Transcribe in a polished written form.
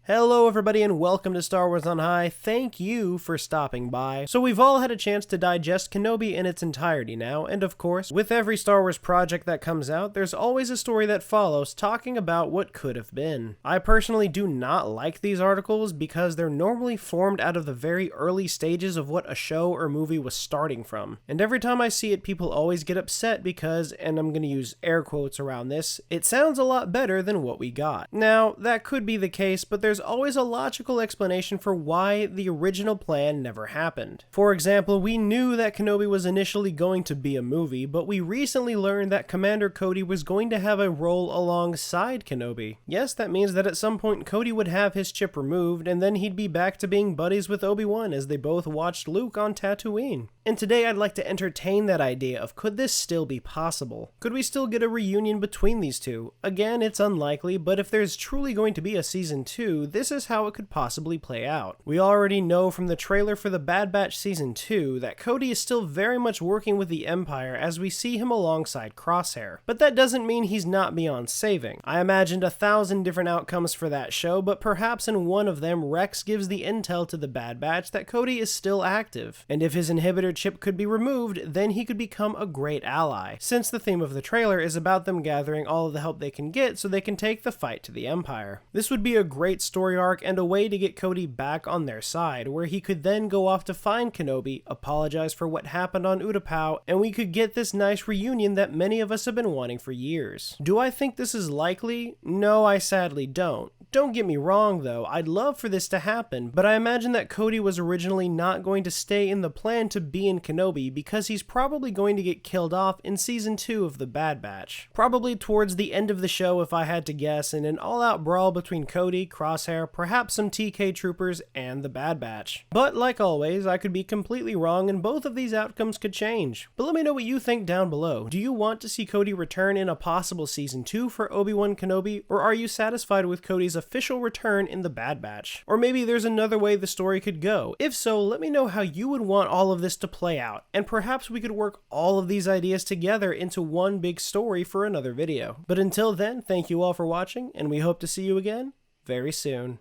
Hello everybody and welcome to Star Wars on High. Thank you for stopping by. So we've all had a chance to digest Kenobi in its entirety now, and of course, with every Star Wars project that comes out, there's always a story that follows talking about what could have been. I personally do not like these articles because they're normally formed out of the very early stages of what a show or movie was starting from. And every time I see it, people always get upset because, and I'm gonna use air quotes around this, it sounds a lot better than what we got. Now, that could be the case, but there's always a logical explanation for why the original plan never happened. For example, we knew that Kenobi was initially going to be a movie, but we recently learned that Commander Cody was going to have a role alongside Kenobi. Yes, that means that at some point Cody would have his chip removed, and then he'd be back to being buddies with Obi-Wan as they both watched Luke on Tatooine. And today I'd like to entertain that idea of could this still be possible? Could we still get a reunion between these two? Again, it's unlikely, but if there's truly going to be a season 2, this is how it could possibly play out. We already know from the trailer for the Bad Batch Season 2 that Cody is still very much working with the Empire as we see him alongside Crosshair. But that doesn't mean he's not beyond saving. I imagined 1,000 different outcomes for that show, but perhaps in one of them Rex gives the intel to the Bad Batch that Cody is still active. And if his inhibitor chip could be removed, then he could become a great ally, since the theme of the trailer is about them gathering all of the help they can get so they can take the fight to the Empire. This would be a great story arc and a way to get Cody back on their side, where he could then go off to find Kenobi, apologize for what happened on Utapau, and we could get this nice reunion that many of us have been wanting for years. Do I think this is likely? No, I sadly don't. Don't get me wrong though, I'd love for this to happen, but I imagine that Cody was originally not going to stay in the plan to be in Kenobi because he's probably going to get killed off in Season 2 of the Bad Batch. Probably towards the end of the show if I had to guess, in an all-out brawl between Cody, Crosshair, perhaps some TK troopers, and the Bad Batch. But like always, I could be completely wrong and both of these outcomes could change. But let me know what you think down below. Do you want to see Cody return in a possible Season 2 for Obi-Wan Kenobi, or are you satisfied with Cody's official return in the Bad Batch? Or maybe there's another way the story could go. If so, let me know how you would want all of this to play out, and perhaps we could work all of these ideas together into one big story for another video. But until then, thank you all for watching, and we hope to see you again very soon.